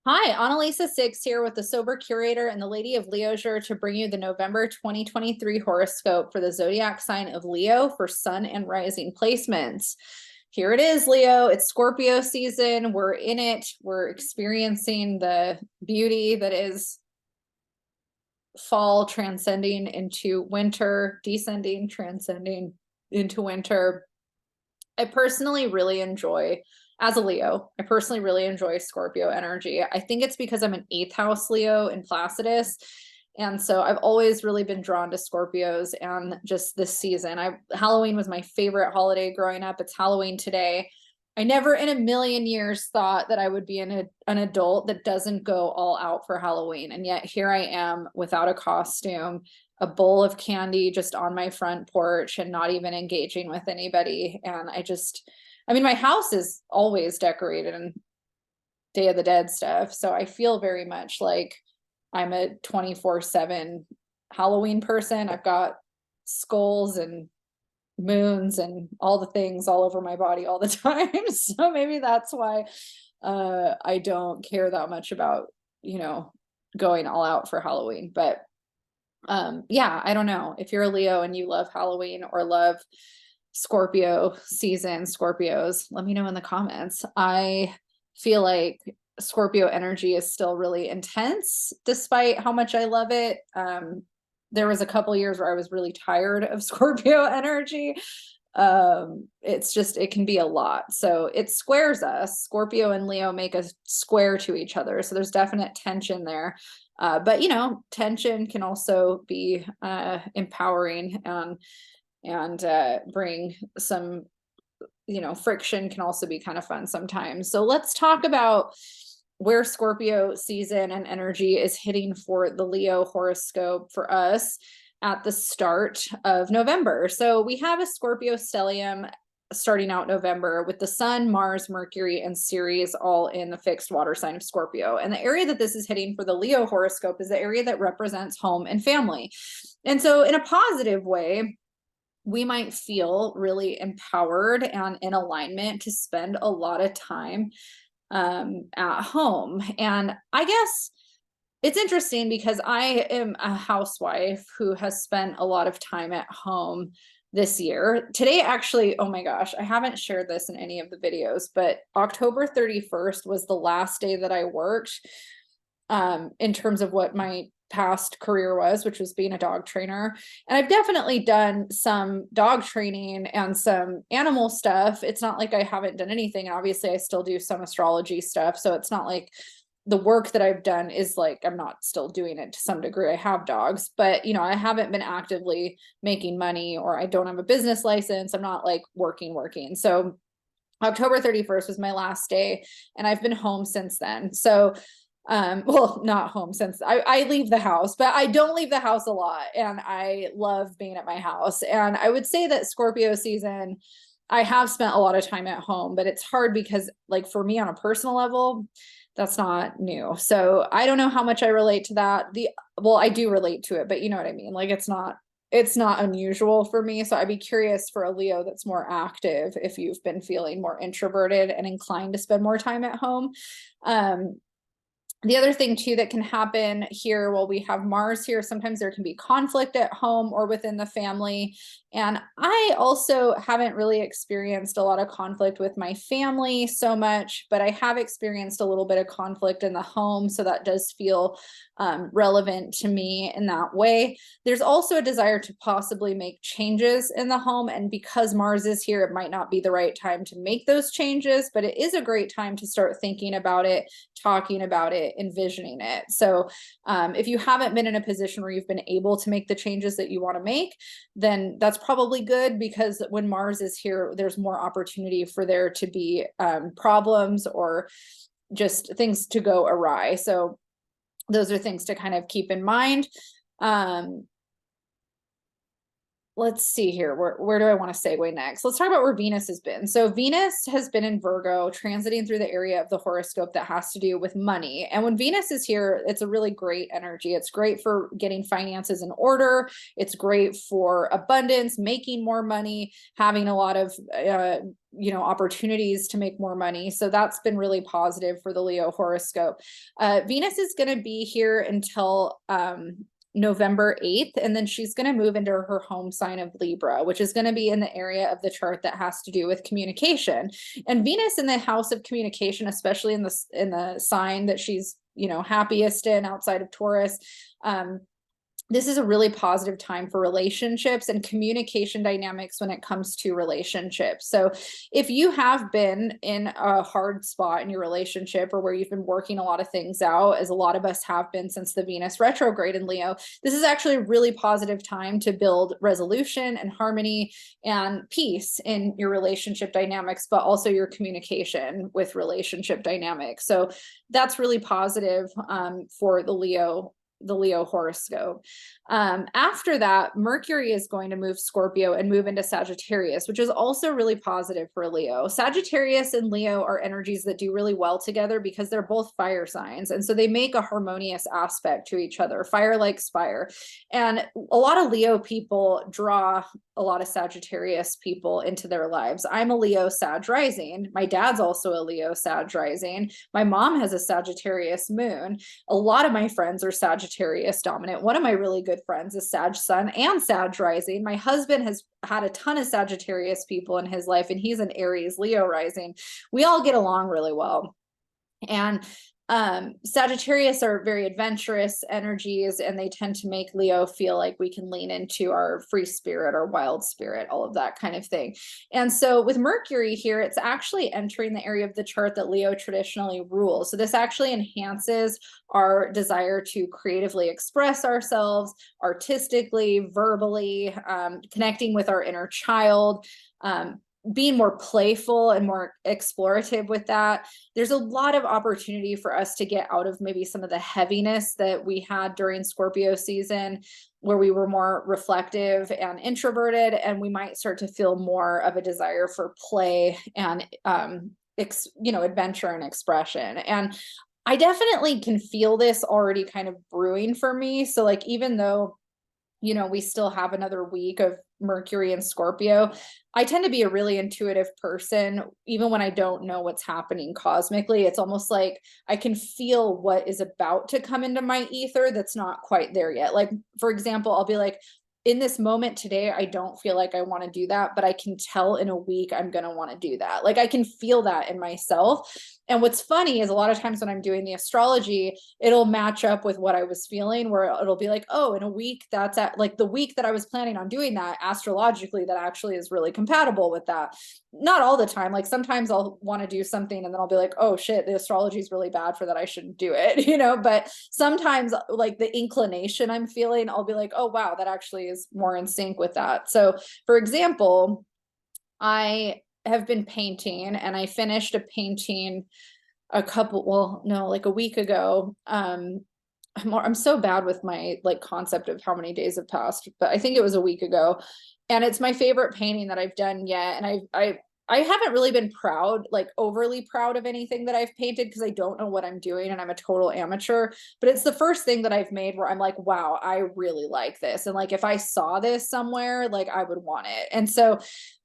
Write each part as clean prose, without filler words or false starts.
Hi, Analisa 6 here with the Sober Curator and the Lady of Leisure to bring you the November 2023 horoscope for the zodiac sign of Leo for sun and rising placements. Here it is, Leo. It's Scorpio season. We're in it. We're experiencing the beauty that is fall transcending into winter, descending, transcending into winter. I personally really enjoy, as a Leo, I personally really enjoy Scorpio energy. I think it's because I'm an eighth house Leo in Placidus. And so I've always really been drawn to Scorpios, and just this season. Halloween was my favorite holiday growing up. It's Halloween today. I never in a million years thought that I would be an adult that doesn't go all out for Halloween. And yet here I am without a costume, a bowl of candy just on my front porch and not even engaging with anybody. And I mean, my house is always decorated and Day of the Dead stuff. So I feel very much like I'm a 24/7 Halloween person. I've got skulls and moons and all the things all over my body all the time. So maybe that's why I don't care that much about, going all out for Halloween. But yeah, I don't know. If you're a Leo and you love Halloween or love Scorpio season, Scorpios, let me know in the comments. I feel like Scorpio energy is still really intense despite how much I love it. There was a couple years where I was really tired of Scorpio energy. It can be a lot. So it squares us. Scorpio and Leo make a square to each other. So there's definite tension there. But tension can also be empowering and bring some, friction can also be kind of fun sometimes. So let's talk about where Scorpio season and energy is hitting for the Leo horoscope for us at the start of November. So we have a Scorpio stellium starting out November with the Sun, Mars, Mercury, and Ceres all in the fixed water sign of Scorpio. And the area that this is hitting for the Leo horoscope is the area that represents home and family. And so in a positive way, we might feel really empowered and in alignment to spend a lot of time at home. And I guess it's interesting because I am a housewife who has spent a lot of time at home this year. Today, actually, oh my gosh, I haven't shared this in any of the videos, but October 31st was the last day that I worked in terms of what my past career was, which was being a dog trainer. And I've definitely done some dog training and some animal stuff. It's not like I haven't done anything. Obviously, I still do some astrology stuff. So it's not like the work that I've done is like, I'm not still doing it to some degree. I have dogs, but I haven't been actively making money, or I don't have a business license. I'm not like working. So October 31st was my last day, and I've been home since then. So well, not home since I leave the house, but I don't leave the house a lot, and I love being at my house. And I would say that Scorpio season, I have spent a lot of time at home, but it's hard because, like, for me on a personal level, that's not new. So I don't know how much I relate to that. Well, I do relate to it, but you know what I mean? Like, it's not unusual for me. So I'd be curious for a Leo that's more active if you've been feeling more introverted and inclined to spend more time at home. The other thing too that can happen here, while we have Mars here, sometimes there can be conflict at home or within the family. And I also haven't really experienced a lot of conflict with my family so much, but I have experienced a little bit of conflict in the home. So that does feel relevant to me in that way. There's also a desire to possibly make changes in the home. And because Mars is here, it might not be the right time to make those changes, but it is a great time to start thinking about it, talking about it, envisioning it. So if you haven't been in a position where you've been able to make the changes that you want to make, then that's probably good, because when Mars is here, there's more opportunity for there to be problems or just things to go awry. So those are things to kind of keep in mind. let's see here. Where do I want to segue next? Let's talk about where Venus has been. So Venus has been in Virgo, transiting through the area of the horoscope that has to do with money. And when Venus is here, it's a really great energy. It's great for getting finances in order. It's great for abundance, making more money, having a lot of opportunities to make more money. So that's been really positive for the Leo horoscope. Venus is going to be here until November 8th, and then she's going to move into her home sign of Libra, which is going to be in the area of the chart that has to do with communication. And Venus in the house of communication, especially in the sign that she's happiest in outside of Taurus, this is a really positive time for relationships and communication dynamics when it comes to relationships. So if you have been in a hard spot in your relationship, or where you've been working a lot of things out, as a lot of us have been since the Venus retrograde in Leo, this is actually a really positive time to build resolution and harmony and peace in your relationship dynamics, but also your communication with relationship dynamics. So that's really positive for the Leo horoscope. After that, Mercury is going to move Scorpio and move into Sagittarius, which is also really positive for Leo. Sagittarius and Leo are energies that do really well together because they're both fire signs. And so they make a harmonious aspect to each other. Fire likes fire. And a lot of Leo people draw a lot of Sagittarius people into their lives. I'm a Leo Sag rising. My dad's also a Leo Sag rising. My mom has a Sagittarius moon. A lot of my friends are Sagittarius dominant. One of my really good friends is Sag sun and Sag rising. My husband has had a ton of Sagittarius people in his life, and he's an Aries Leo rising. We all get along really well. And Sagittarius are very adventurous energies, and they tend to make Leo feel like we can lean into our free spirit, our wild spirit, all of that kind of thing. And so with Mercury here, it's actually entering the area of the chart that Leo traditionally rules. So this actually enhances our desire to creatively express ourselves artistically, verbally, connecting with our inner child, being more playful and more explorative with that. There's a lot of opportunity for us to get out of maybe some of the heaviness that we had during Scorpio season, where we were more reflective and introverted, and we might start to feel more of a desire for play and adventure and expression. And I definitely can feel this already kind of brewing for me. So like, even though we still have another week of Mercury and Scorpio, I tend to be a really intuitive person. Even when I don't know what's happening cosmically, it's almost like I can feel what is about to come into my ether that's not quite there yet. Like, for example, I'll be like, in this moment today, I don't feel like I want to do that, but I can tell in a week I'm going to want to do that. Like, I can feel that in myself. And what's funny is a lot of times when I'm doing the astrology, it'll match up with what I was feeling, where it'll be like, oh, in a week, that's at like the week that I was planning on doing that astrologically, that actually is really compatible with that. Not all the time. Like, sometimes I'll want to do something and then I'll be like, oh shit, the astrology is really bad for that, I shouldn't do it, but sometimes like the inclination I'm feeling, I'll be like, oh wow, that actually is more in sync with that. So for example, I have been painting, and I finished a painting like a week ago. I'm so bad with my like concept of how many days have passed, but I think it was a week ago, and it's my favorite painting that I've done yet. And I haven't really been proud, like overly proud of anything that I've painted, because I don't know what I'm doing and I'm a total amateur, but it's the first thing that I've made where I'm like, wow, I really like this. And like, if I saw this somewhere, like I would want it. And so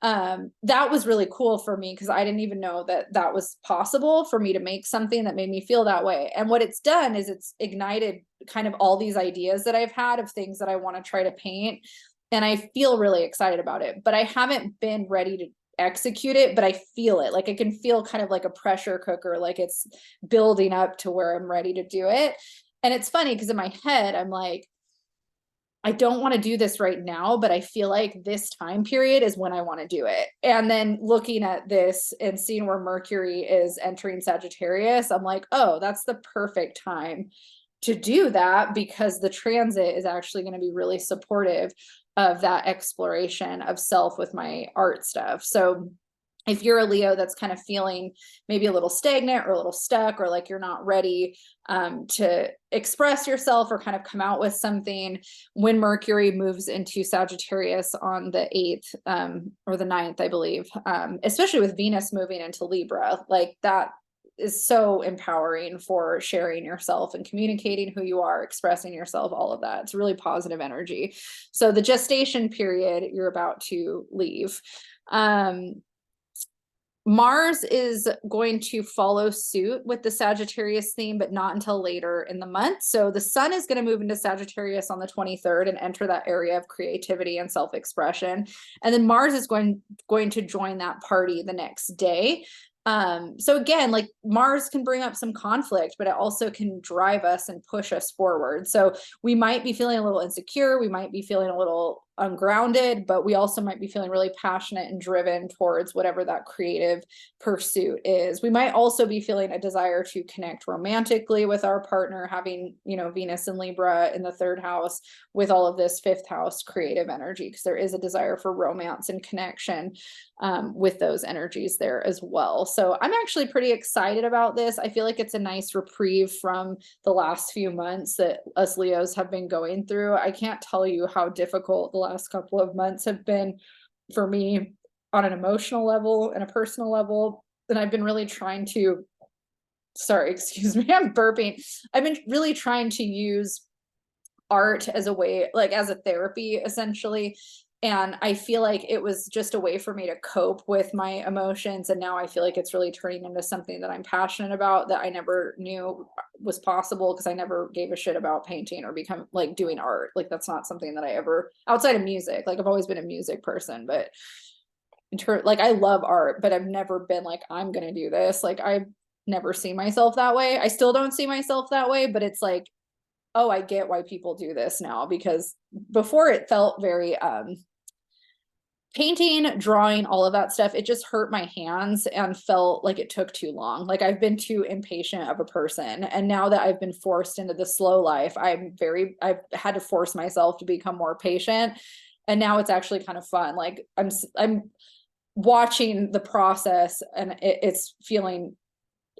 that was really cool for me, because I didn't even know that that was possible for me to make something that made me feel that way. And what it's done is it's ignited kind of all these ideas that I've had of things that I want to try to paint. And I feel really excited about it, but I haven't been ready to execute it, but I feel it. Like, I can feel kind of like a pressure cooker, like it's building up to where I'm ready to do it. And it's funny because in my head, I'm like, I don't want to do this right now, but I feel like this time period is when I want to do it. And then looking at this and seeing where Mercury is entering Sagittarius, I'm like, oh, that's the perfect time to do that, because the transit is actually going to be really supportive of that exploration of self with my art stuff. So if you're a Leo that's kind of feeling maybe a little stagnant or a little stuck, or like you're not ready to express yourself or kind of come out with something, when Mercury moves into Sagittarius on the 8th or the 9th, I believe, especially with Venus moving into Libra, like that is so empowering for sharing yourself and communicating who you are, expressing yourself, all of that. It's really positive energy. So the gestation period you're about to leave. Mars is going to follow suit with the Sagittarius theme, but not until later in the month. So the sun is going to move into Sagittarius on the 23rd and enter that area of creativity and self-expression. And then Mars is going to join that party the next day. So again, like Mars can bring up some conflict, but it also can drive us and push us forward. So we might be feeling a little insecure. We might be feeling a little ungrounded, but we also might be feeling really passionate and driven towards whatever that creative pursuit is. We might also be feeling a desire to connect romantically with our partner, having, you know, Venus and Libra in the 3rd house with all of this 5th house creative energy, because there is a desire for romance and connection with those energies there as well. So I'm actually pretty excited about this. I feel like it's a nice reprieve from the last few months that us Leos have been going through. I can't tell you how difficult the last couple of months have been for me on an emotional level and a personal level. And I've been really trying to, sorry, excuse me, I'm burping. I've been really trying to use art as a way, like as a therapy, essentially. And I feel like it was just a way for me to cope with my emotions. And now I feel like it's really turning into something that I'm passionate about, that I never knew was possible, because I never gave a shit about painting or become like doing art. Like that's not something that I ever, outside of music, like I've always been a music person, but like I love art, but I've never been like, I'm going to do this. Like I've never seen myself that way. I still don't see myself that way, but it's like, oh, I get why people do this now, because before it felt very painting, drawing, all of that stuff, it just hurt my hands and felt like it took too long. Like I've been too impatient of a person. And now that I've been forced into the slow life, I've had to force myself to become more patient. And now it's actually kind of fun. Like I'm watching the process, and it's feeling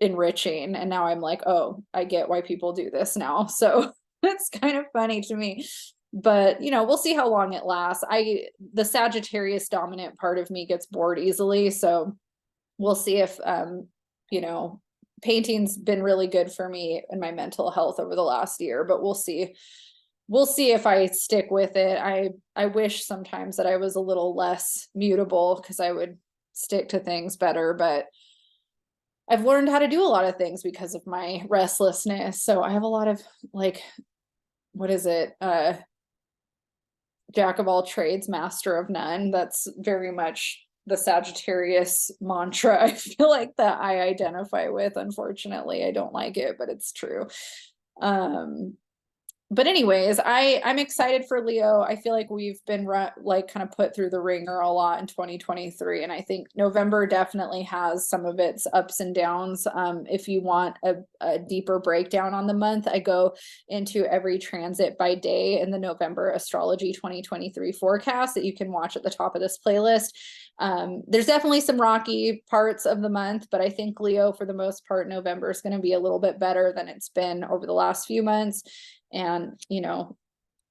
enriching. And now I'm like, oh, I get why people do this now. So it's kind of funny to me. But you know, we'll see how long it lasts. The Sagittarius dominant part of me gets bored easily, so we'll see if you know, painting's been really good for me and my mental health over the last year, but we'll see if I stick with it. I wish sometimes that I was a little less mutable, because I would stick to things better, but I've learned how to do a lot of things because of my restlessness. So I have a lot of, like, what is it, jack of all trades, master of none. That's very much the Sagittarius mantra, I feel like, that I identify with. Unfortunately, I don't like it, but it's true. But anyways, I'm excited for Leo. I feel like we've been like kind of put through the ringer a lot in 2023, and I think November definitely has some of its ups and downs. If you want a deeper breakdown on the month, I go into every transit by day in the November Astrology 2023 forecast that you can watch at the top of this playlist. There's definitely some rocky parts of the month, but I think Leo, for the most part, November is going to be a little bit better than it's been over the last few months. And, you know,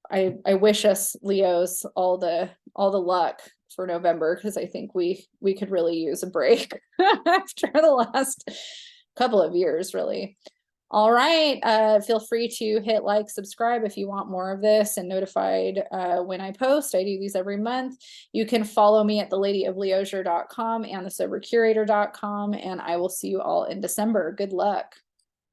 I wish us Leos all the luck for November, because I think we could really use a break after the last couple of years, really. All right. Feel free to hit like, subscribe if you want more of this, and notified when I post. I do these every month. You can follow me at theladyofleisure.com and thesobercurator.com, and I will see you all in December. Good luck.